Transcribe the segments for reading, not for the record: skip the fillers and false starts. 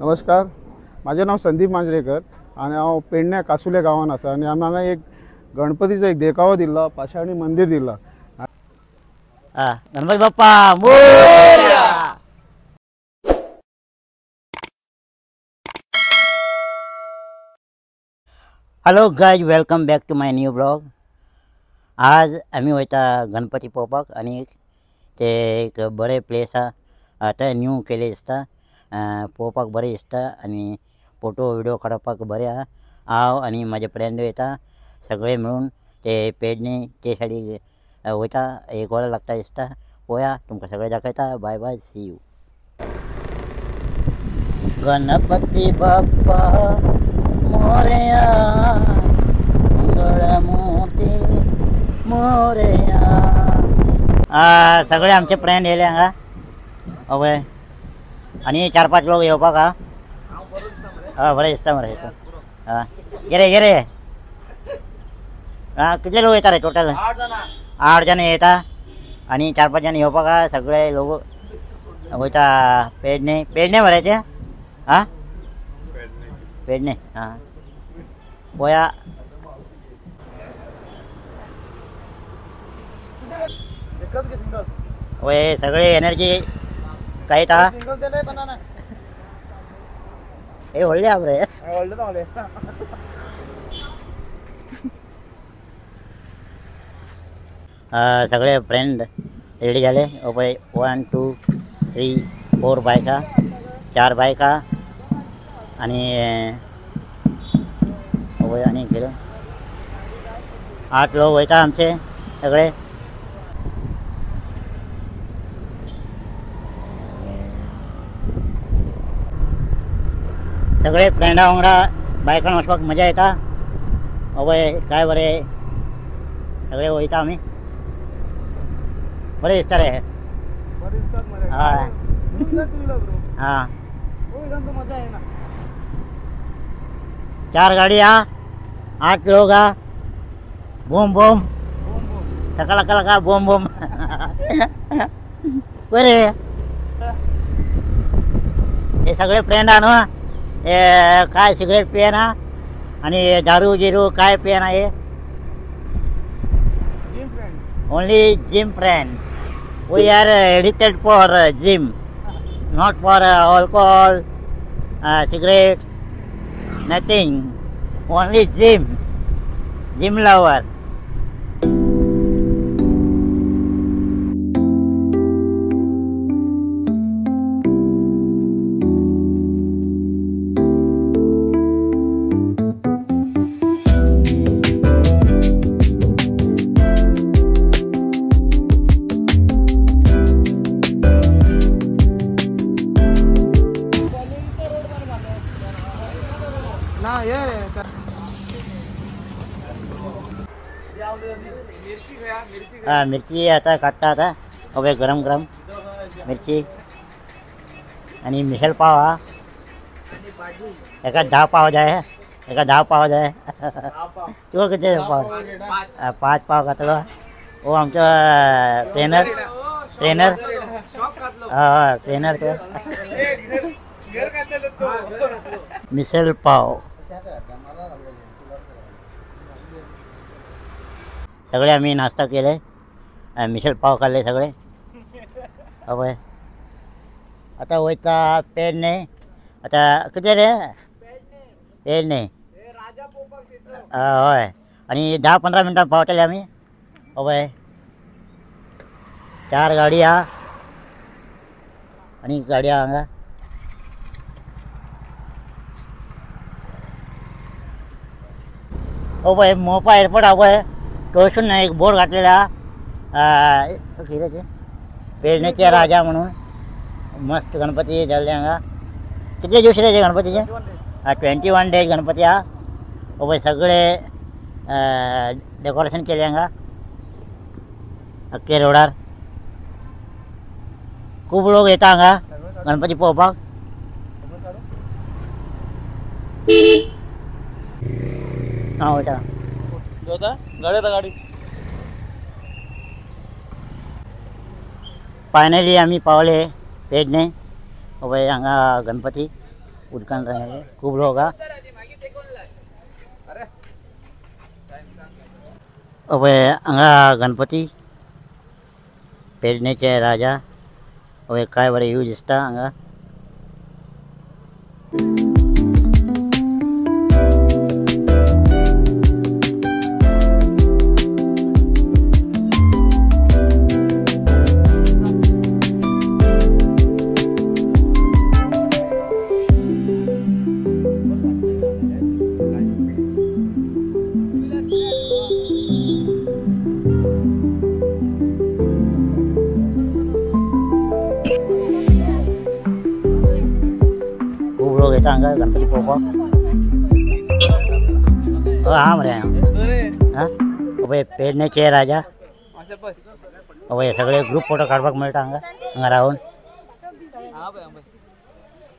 नमस्कार, माझे नाव संदीप मांजरेकर आणि हांव पेडण्या कासुले गांवांत आसा आणि आमी हांगा एक गणपतीचो एक देखावो दिल्लो, पाशाणी मंदिर दिल्लो. गणपती बाप्पा मोरया. Hello guys, welcome back to my new blog. आज आम्ही वयता गणपती पळोवपाक आणि ते एक बरे प्लेस आसा, ते न्यू केले दिसता. पळोवपाक बरें दिसता आणि फोटो विडियो काडपाक बरें आहा. हांव आनी म्हाजे फ्रेंड वयता, सगळे मिळून ते पेडणे ते सायडीक वयता. एक वरां लागता दिसता. पळोवया, तुमकां सगळे दाखयता. Bye bye, see you. Ganpati बाप्पा मोरया, मंगळमूर्ती मोरया. सगळे आमचे फ्रेंड येयले हांगा हय, आनी 4-5 लोक येवपाक आहा. बरें दिसता मरे. गे रे. कितले लोक येता रे टोटल? 8 जण येता आणि 4-5 जण येवपाक आहा. सगळे लोक वयता पेडणे मरे ते. पेडणे पळोवया. वय सगळे एनर्जी कायत आहा. हे व्हडले आहा मरे. सगळे फ्रेंड रेडी झाले. पळय 1 2 3 4 बायका, 4 बायका आणि आणि गेलो 8 लोक वयता आमचे सगळे. सगळे फ्रेंडा वांगडा बायकान वचपाक मजा येता. अवय काय बरें सगळे वयता आमी. बरें दिसता रे. हय हां, 4 गाडी आहा, 8 लोक आहा. बूम बूम सकाळ बूम बूम. बरें हे सगळे फ्रेंड आहा न्हू. हे काय सिगरेट पियेना आणि दारू जिरू काय पियेना. हे only gym friend. We are addicted for gym, not for alcohol, cigarette, nothing. Only gym lover. मिरची आता काढता. आता हवे गरम मिरची आणि मिसल पाव हा. एका 10 पाव जाय. तुका किती पाव? 5 पाव घातलो. हो आमचा ट्रेनर तो मिसल पाव. सगळे आम्ही नाश्ता केले, मिसल पाव खाल्ले सगळे. हवय आता वयता पेडणे. आता किती रे? पेडणे हय. आणि 10-15 मिनटां पावतले आम्ही. हवय 4 गाडी आहा आणि गाडी आहा हांगा. पळय मोपा एअरपोर्ट हा पळय. टोसून एक बोर्ड घातलेला कितें पेडणेचे राजा म्हणून. मस्त गणपती जाल्ले हांगा. कितले दिवस रे गणपतीचे? 21 डेज गणपती आहा. पळय सगळे डेकोरेशन केले हांगा अख्खे रोडार. खूब लोक येता हांगा गणपती पळोवपाक. वयता गाडी. फायनली आम्ही पावले पेडणे. हय हांगा गणपती उदकान खूब लोक हा अवे हांगा गणपती पेडणेचे राजा अवे काय बरें व्ह्यू दिसता हांगा खूप लोक येतात हांगा गणपती पळोवपाक हा मरे हा अवे पेडणेचे राजा अवे सगळे ग्रुप फोटो काडपाक मेळटा हांगा हांगा रावन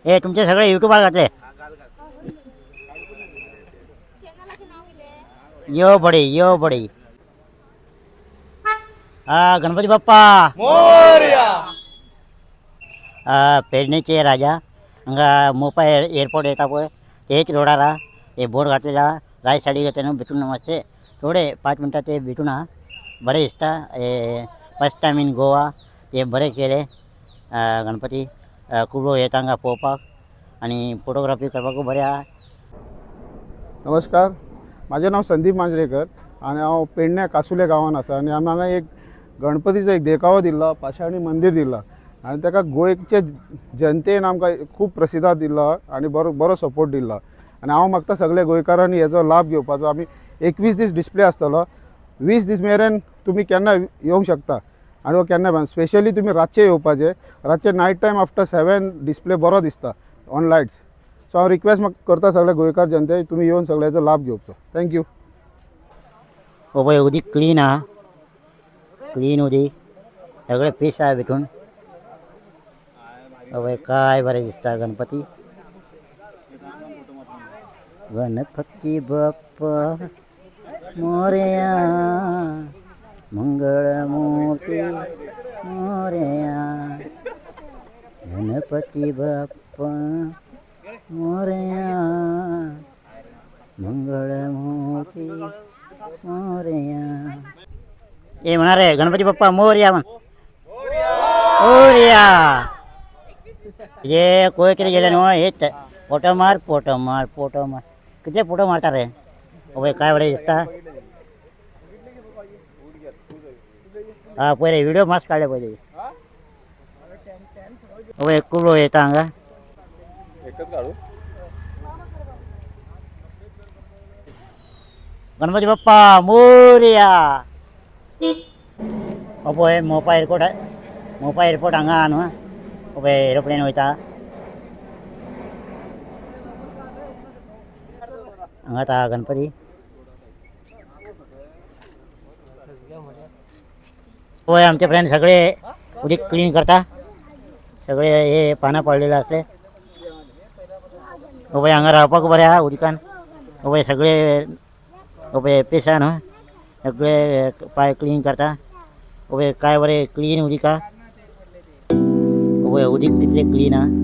हे तुमचे सगळे युट्यूबार घातले यो बडी हा गणपती बाप्पा मोरया पेडणेचे राजा हांगा मोपा एअरपोर्ट येता पळय तेच रोडार हा हे बोर्ड घातलेला रायट सायडीक येता न्हू भितून मातशें थोडे 5 मिनटां ते भितून हा बरें दिसता हे फर्स्ट टायम इन गोवा ते बरें केले गणपती खूब लोक येता हांगा पळोवपाक आनी फोटोग्राफी करपाकूय बरें हा नमस्कार माझे नाव संदीप मांजरेकर आणि हांव पेडण्या कासुले गांवांत आसा आनी आमी हांगा एक गणपतीचो एक देखावो दिल्लो पाशाणी मंदिर दिल्लो आनी ताका गोंयचे जनतेन आमकां खूब प्रसिद्धाद दिल्लो आनी बरो सपोर्ट दिल्लो आनी हांव मागता सगळे गोंयकारांनी हेजो लाभ घेवपाचो आमी 21 दीस डिस्प्ले आसतलो 20 दीस मेरेन तुमी केन्ना येवंक शकता आनी केन्ना स्पेशली तुमी रातचे येवपाचे रातचे नायट टायम आफ्टर 7 डिस्प्ले बरो दिसता ऑन लायट्स सो हांव रिक्वेस्ट करता सगळे गोंयकार जनते तुमी येवन सगळ्याचो लाभ घेवचो थँक्यू पळय उदीक क्लीन हा क्लीन उदीक सगळे फिश आहा भितून अवे काय बरें दिसता गणपती गणपती बाप्पा मोरया मंगळमूर्ती मोरया गणपती बाप्पा मोरया मंगळमूर्ती मोरया ए म्हणा रे गणपती बाप्पा मोरया म्हण मोरया ये कोय कितें गेले न्हू हेच फोटो मार किती फोटो मारता रे अवे काय बरें दिसता हा पळय व्हिडिओ मस्त काडले पळय अवे खूब लोक येता हांगा गणपती बाप्पा मोरया पळय मोपा एअरपोर्ट हांगा आहा न्हू अवे एरोप्लेन वयता हांगा आतां गणपती पळय आमचे फ्रेंड सगळे उदीक क्लीन करता सगळे हे पानां पडलेले आसले पळय हांगा रावपाक बरें आहा उदकान पळय सगळे पळय पेश आहा न्हू सगळे पाय क्लीन करता पळय काय बरें क्लीन उदीक आहा पळय उदीक तितलें क्लीन आहा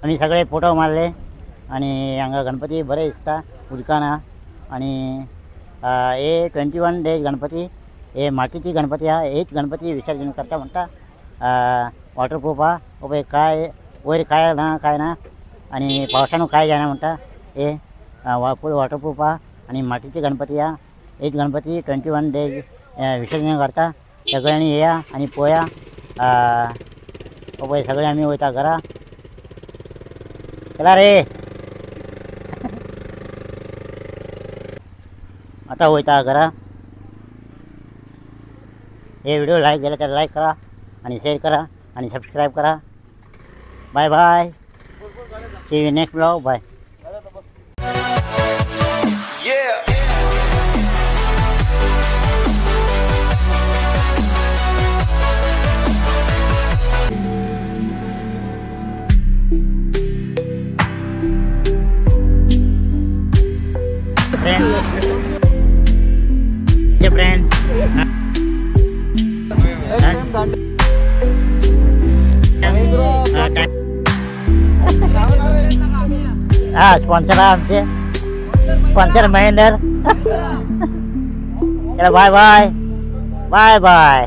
आमी सगळे फोटो मारले आणि हांगा गणपती बरें दिसता उदकान आहा आणि हे 21 डेज गणपती हे मातीची गणपती आहा हेच गणपती विसर्जन करता म्हणटा वॉटरप्रूफ आहा पळय काय वयर काय ना आणि पावसानू काय जायना म्हणटा हे फूल वॉटरप्रूफ आहा आणि मातीची गणपती आहा हेच गणपती 21 डेज विसर्जन करता सगळ्यांनी येया आणि पळया पळय सगळे आमी वयता घरा चला रे आता वयता घरा हे व्हिडिओ लाईक केला तर लाईक करा आणि शेअर करा आणि सबस्क्राईब करा bye bye see you next blog bye Yeah. हा स्पॉन्सर आमचे स्पॉन्सर महेंदर. चला बाय बाय बाय बाय.